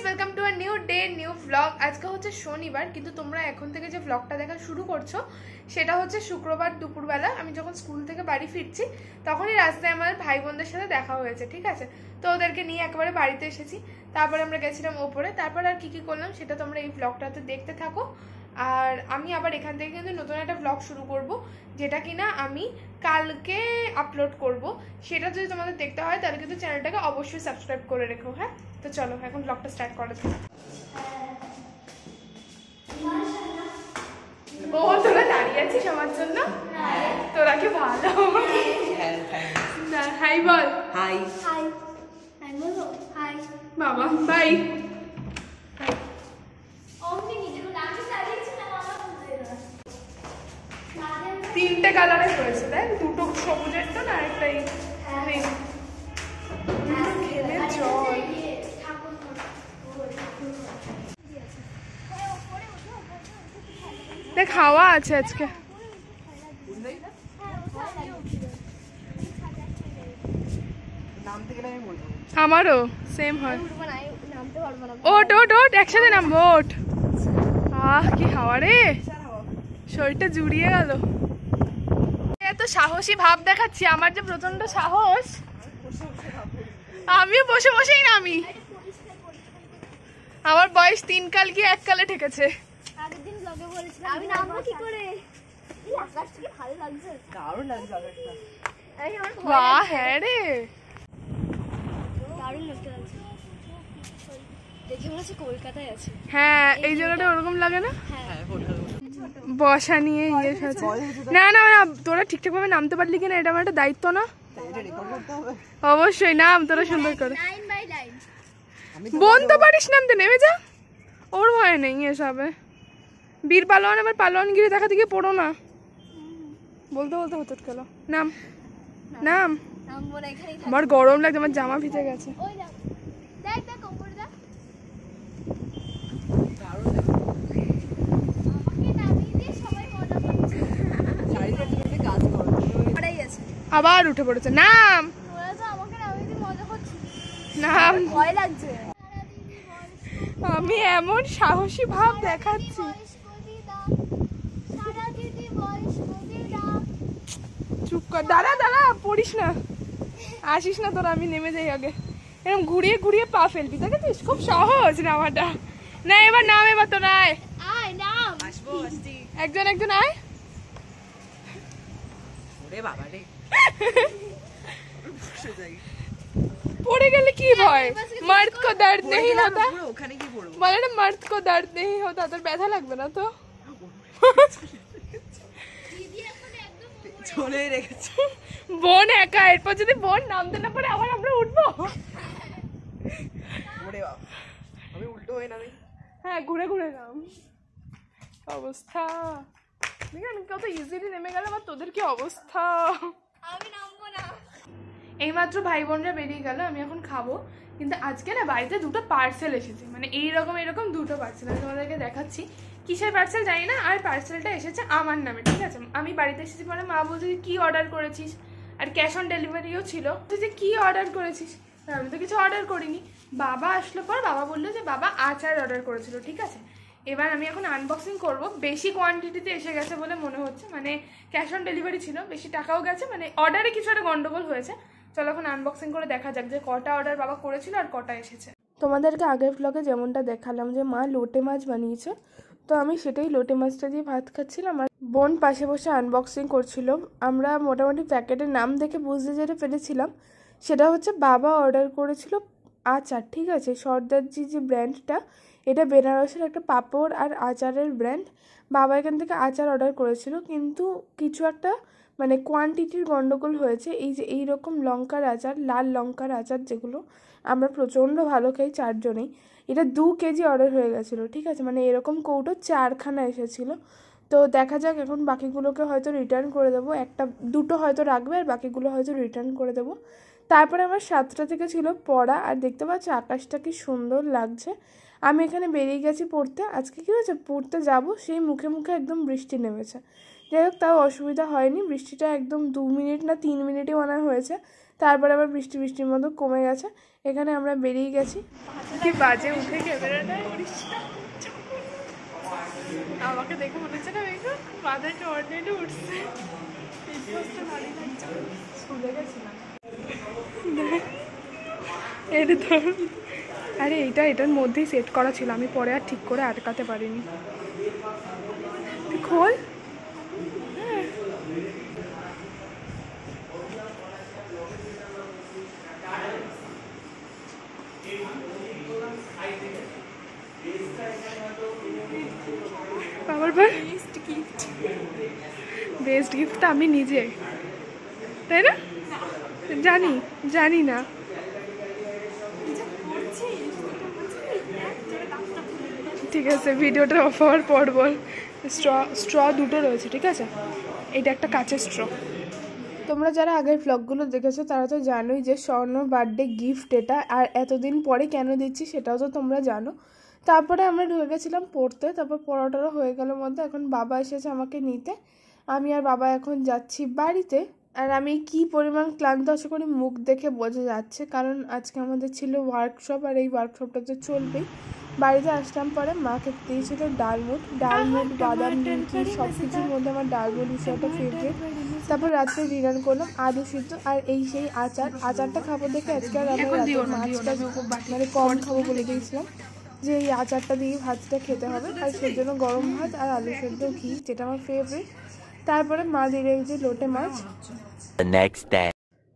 Guys, welcome to a new day new blog. আজকে হচ্ছে শনিবার, কিন্তু তোমরা এখন থেকে যে ব্লগটা দেখা শুরু করছো সেটা হচ্ছে শুক্রবার দুপুরবেলা। আমি যখন স্কুল থেকে বাড়ি ফিরছি তখনই রাস্তায় আমার ভাই বোনদের সাথে দেখা হয়েছে, ঠিক আছে। তো ওদেরকে নিয়ে একেবারে বাড়িতে এসেছি, তারপরে আমরা গেছিলাম ওপরে। তারপর আর কি কি করলাম সেটা তোমরা এই ব্লগটাতে দেখতে থাকো। আর আমি আবার এখান থেকে কিন্তু নতুন একটা ব্লগ শুরু করব, যেটা কিনা আমি কালকে আপলোড করব। সেটা যদি তোমাদের দেখতে হয় তাহলে কিন্তু চ্যানেলটাকে অবশ্যই সাবস্ক্রাইব করে রেখো। হ্যাঁ, তো চলো এখন ব্লগটা স্টার্ট করা যাক। ও তোরা দাঁড়িয়ে আছিস আমার জন্য? তোরা কি ভালো। হাই বল। হাই হাই হাই বলো। হাই বাবা, বাই। তিনটে কালারে করেছে, দেখ, দুটো সবুজের তো না, একটাই খেলে জল। দেখ হাওয়া আছে আজকে। আমারও সেম হয়। ওট ওট ওট, একসাথে নামবো, ওট। আহ কি হাওয়া রে, শরীরটা জুড়িয়ে গেল। এত সাহসী ভাব দেখাচ্ছি, আমার যে প্রচন্ড সাহস, আমিও বসে বসেই নামি। আমার বয়স 3 কাল কি 1 কালে ঠেকেছে। আগের দিন ব্লগে বলেছিলাম আমি নামবো কি করে। এই আকাশটা কি ভালো লাগছে, দারুণ লাগছে আকাশটা। এই আমার বাহ, হ্যাঁ রে, দারুণ লাগছে। দেখে মনে হচ্ছে কলকাতায় আছি। হ্যাঁ, এই জায়গাটা ওরকম লাগে না? হ্যাঁ, বসা নিয়ে ইয়ে আছে। না না না, তোরা ঠিকঠাক ভাবে নামতে পারলি কিনা এটা আমার একটা দায়িত্ব না? অবশ্যই নাম তোরা সুন্দর করে। বোন তো পারিস নামতে, নেমে যা, ওর ভয় নেই এসবে। বীর পালোয়ান আবার পালোয়ানগিরি দেখাতে গিয়ে পড়ো না। বলতে বলতে হতো গেল। নাম নাম। আমার গরম লাগছে, আমার জামা ভিজে গেছে। আবার উঠে পড়েছে। নাম নাম। ভয় লাগছে, আমি এমন সাহসী ভাব দেখাচ্ছি। চুপ কর, দাঁড়া দাঁড়া, পড়িস না, আসিস না তোরা, আমি নেমে যাই আগে। এরকম ঘুরিয়ে ঘুরিয়ে পা ফেলবি, দেখেছিস? খুব সহজ নামাটা। না এবার নাম, এবার তো নাই। একজন একজন আয়। পড়ে গেলে কি ভয়? মর্দ কো দর্দ नहीं होता, বলে না মর্দ কো দর্দ नहीं होता। তোর ব্যথা লাগবে না তো? বোন একা, এরপর যদি বোন নামতে না পারে আবার আমরা উঠবো। হ্যাঁ, ঘুরে ঘুরে নাম। অবস্থা দেখেন কত ইজিলি নেমে গেল, আবার তোদের কি অবস্থা। আমি নামবো না। এইমাত্র ভাই বোনরা বেরিয়ে গেল, আমি এখন খাবো। কিন্তু আজকে না বাড়িতে দুটো পার্সেল এসেছে, মানে এইরকম দুটো পার্সেল। আমি তোমাদেরকে দেখাচ্ছি কিসের পার্সেল জানি না। আর পার্সেলটা এসেছে আমার নামে, ঠিক আছে। আমি বাড়িতে এসেছি, মানে মা বলছে যে কি অর্ডার করেছিস, আর ক্যাশ অন ডেলিভারিও ছিল। যে কি অর্ডার করেছিস, আমি তো কিছু অর্ডার করিনি। বাবা আসলো পর বাবা বললো যে বাবা আচার অর্ডার করেছিল, ঠিক আছে। এবার আমি এখন আনবক্সিং করব। বেশি কোয়ান্টিটিতে এসে গেছে বলে মনে হচ্ছে, মানে ক্যাশ অন ডেলিভারি ছিল, বেশি টাকাও গেছে, মানে অর্ডারে কিছু একটা গন্ডগোল হয়েছে। চলো এখন আনবক্সিং করে দেখা যাক যে কটা অর্ডার বাবা করেছিল আর কটা এসেছে। তোমাদেরকে আগের ব্লগে যেমনটা দেখালাম যে মা লোটে মাছ বানিয়েছে, তো আমি সেটাই লোটে মাছটা দিয়ে ভাত খাচ্ছিলাম। আর বোন পাশে বসে আনবক্সিং করছিল। আমরা মোটামুটি প্যাকেটের নাম দেখে বুঝতে যেটা পেরেছিলাম সেটা হচ্ছে বাবা অর্ডার করেছিল আচার, ঠিক আছে। সর্দারজি যে ব্র্যান্ডটা, এটা বেনারসের একটা পাঁপড় আর আচারের ব্র্যান্ড। বাবা এখান থেকে আচার অর্ডার করেছিল, কিন্তু কিছু একটা মানে কোয়ান্টিটির গন্ডগোল হয়েছে। এই যে এইরকম লঙ্কার আচার, লাল লঙ্কার আচার, যেগুলো আমরা প্রচণ্ড ভালো খাই 4 জনেই, এটা 2 কেজি অর্ডার হয়ে গেছিলো, ঠিক আছে। মানে এরকম কৌটো 4খানা এসেছিলো। তো দেখা যাক, এখন বাকিগুলোকে হয়তো রিটার্ন করে দেবো। দুটো হয়তো রাখবে আর বাকিগুলো হয়তো রিটার্ন করে দেবো। তারপরে আমার 7টা থেকে ছিল পড়া, আর দেখতে পাচ্ছ আকাশটা কি সুন্দর লাগছে। আমি এখানে বেরিয়ে গেছি পড়তে। আজকে কী হয়েছে, পড়তে যাব সেই মুখে মুখে একদম বৃষ্টি নেমেছে। যাই হোক, তাও অসুবিধা হয়নি। বৃষ্টিটা একদম 2 মিনিট না 3 মিনিটই মনে হয়েছে, তারপরে আবার বৃষ্টির মতো কমে গেছে। এখানে আমরা বেরিয়ে গেছি। কি বাজে উঠে ক্যামেরাটা, আমাকে দেখে মনে হচ্ছে না বাজার টর্নেডো উঠছে। এটা তো আরে এটার মধ্যেই সেট করা ছিল, আমি পরে আর ঠিক করে আটকাতে পারিনি। খোল। বেস্ট গিফট আমি নিজে, তাই না? জানি না। ঠিক আছে, ভিডিওটা অফ হওয়ার পর বল। স্ট্র দুটো রয়েছে, ঠিক আছে? এটা একটা কাঁচের স্ট্র। তোমরা যারা আগের ব্লগগুলো দেখেছো তারা তো জানোই যে স্বর্ণর বার্থডে গিফট এটা, আর এতদিন পরে কেন দিচ্ছি সেটাও তো তোমরা জানো। তারপরে আমরা ঢুকে গেছিলাম পড়তে, তারপর পড়াটারও হয়ে গেল মধ্যে। এখন বাবা এসেছে আমাকে নিতে, আমি আর বাবা এখন যাচ্ছি বাড়িতে। আর আমি কি পরিমাণ ক্লান্ত আশা করি মুখ দেখে বোঝা যাচ্ছে, কারণ আজকে আমাদের ছিল ওয়ার্কশপ, আর এই ওয়ার্কশপটা তো চলবেই। বাড়িতে আসলাম পরে মাকে দিয়েছিল ডালমুট, বাদাম নিমকি সব কিছুর মধ্যে আমার ডালমুট বিষয়টা ফেভারিট। তারপর রাত্রে ডিনার করলাম আলু সিদ্ধ আর এই সেই আচারটা খাবো দেখে আজকে আর আমি মাছটা মানে কম খাবো বলে দিয়েছিলাম যে এই আচারটা দিয়ে ভাতটা খেতে হবে, আর সেই জন্য গরম ভাত আর আলু সিদ্ধ ঘি, যেটা আমার ফেভারিট। তারপরে মা দিয়ে রেখেছে লোটে মাছ।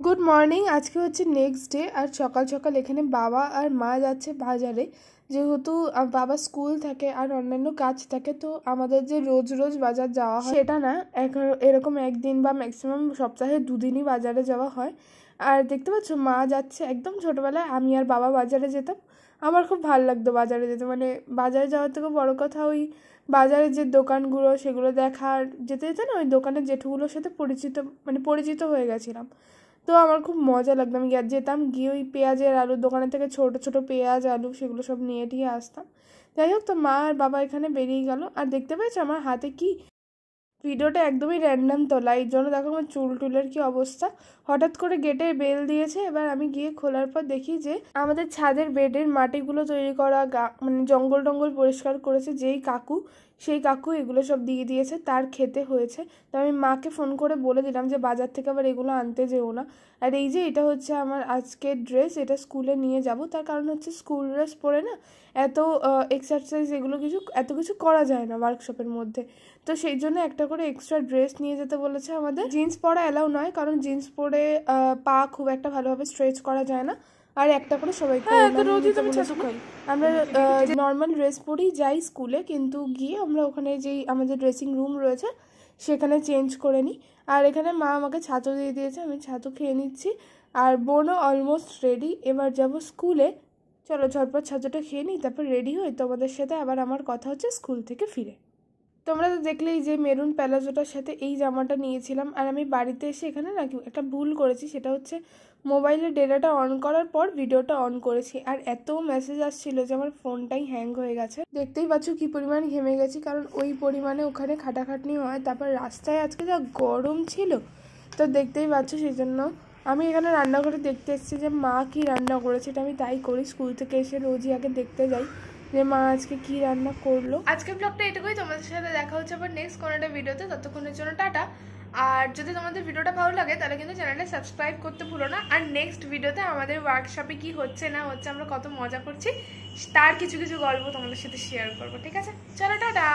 গুড মর্নিং, আজকে হচ্ছে নেক্সট ডে। আর সকাল সকাল এখানে বাবা আর মা যাচ্ছে বাজারে, যেহেতু বাবা স্কুল থাকে আর অন্যান্য কাজ থাকে, তো আমাদের যে রোজ রোজ বাজার যাওয়া হয় সেটা না, এরকম একদিন বা ম্যাক্সিমাম সপ্তাহে 2 দিনই বাজারে যাওয়া হয়। আর দেখতে পাচ্ছ মা যাচ্ছে, একদম ছোটোবেলায় আমি আর বাবা বাজারে যেতাম, আমার খুব ভালো লাগতো বাজারে যেতে। মানে বাজারে যাওয়ার থেকে বড় কথা ওই বাজারের যে দোকানগুলো সেগুলো দেখার যেতে যেতে না ওই দোকানের জেঠুগুলোর সাথে পরিচিত হয়ে গেছিলাম। তো আমার খুব মজা লাগতো, আমি যেতাম গিয়ে ওই পেঁয়াজের আলুর দোকানের থেকে ছোটো ছোটো পেঁয়াজ আলু সেগুলো সব নিয়ে টিয়ে আসতাম। যাই হোক, তো মা আর বাবা এখানে বেরিয়ে গেল। আর দেখতে পেয়েছো আমার হাতে কি, ভিডিওটা একদমই র্যান্ডাম তোলা, এই জন্য দেখো আমার চুলের কি অবস্থা। হঠাৎ করে গেটে বেল দিয়েছে, এবার আমি গিয়ে খোলার পর দেখি যে আমাদের ছাদের বেডের মাটিগুলো তৈরি করা মানে জঙ্গল টঙ্গল পরিষ্কার করেছে যেই কাকু, সেই কাকু এগুলো সব দিয়ে দিয়েছে, তার খেতে হয়েছে। তো আমি মাকে ফোন করে বলে দিলাম যে বাজার থেকে আবার এগুলো আনতে যেও না। আর এই যে এটা হচ্ছে আমার আজকের ড্রেস, এটা স্কুলে নিয়ে যাব, তার কারণ হচ্ছে স্কুল ড্রেস পরে না এত এক্সারসাইজ এত কিছু করা যায় না ওয়ার্কশপের মধ্যে। তো সেই জন্য একটা করে এক্সট্রা ড্রেস নিয়ে যেতে বলেছে আমাদের। জিন্স পরা অ্যালাউ নয়, কারণ জিন্স পরে পা খুব একটা ভালোভাবে স্ট্রেচ করা যায় না। আর একটা করে সবাইকে আমরা নর্মাল ড্রেস পরেই যাই স্কুলে, কিন্তু গিয়ে আমরা ওখানে যেই আমাদের ড্রেসিং রুম রয়েছে সেখানে চেঞ্জ করে নিই। আর এখানে মা আমাকে ছাতু দিয়ে দিয়েছে, আমি ছাতু খেয়ে নিচ্ছি। আর বোনও অলমোস্ট রেডি, এবার যাব স্কুলে। চলো ঝটপট ছাতুটা খেয়ে নিই, তারপর রেডি হই। তোমাদের সাথে আবার আমার কথা হচ্ছে স্কুল থেকে ফিরে। তোমরা তো দেখলেই যে মেরুন প্যালাজোটার সাথে এই জামাটা নিয়েছিলাম। আর আমি বাড়িতে এসে এখানে না একটা ভুল করেছি, সেটা হচ্ছে মোবাইলের ডেটাটা অন করার পর ভিডিওটা অন করেছি, আর এত মেসেজ আসছিল যে আমার ফোনটাই হ্যাং হয়ে গেছে। দেখতেই পাচ্ছ কি পরিমাণ ঘেমে গেছি, কারণ ওই পরিমাণে ওখানে খাটাখাটনি হয়। তারপর রাস্তায় আজকে যা গরম ছিল, তো দেখতেই পাচ্ছ। সেই জন্য আমি এখানে রান্নাঘরে দেখতে এসেছি যে মা কি রান্না করেছে। এটা আমি তাই করি, স্কুল থেকে এসে রোজই আগে দেখতে যাই যে মা আজকে কি রান্না করলো। আজকের ব্লগটা এটুকুই, তোমাদের সাথে দেখা হচ্ছে আবার নেক্সট কোনো একটা ভিডিওতে। ততক্ষণের জন্য টাটা। আর যদি তোমাদের ভিডিওটা ভালো লাগে তাহলে কিন্তু চ্যানেলটা সাবস্ক্রাইব করতে ভুলো না। আর নেক্সট ভিডিওতে আমাদের ওয়ার্কশপে কি হচ্ছে না হচ্ছে, আমরা কত মজা করছি, তার কিছু কিছু গল্প তোমাদের সাথে শেয়ার করবো, ঠিক আছে? চলো টাটা।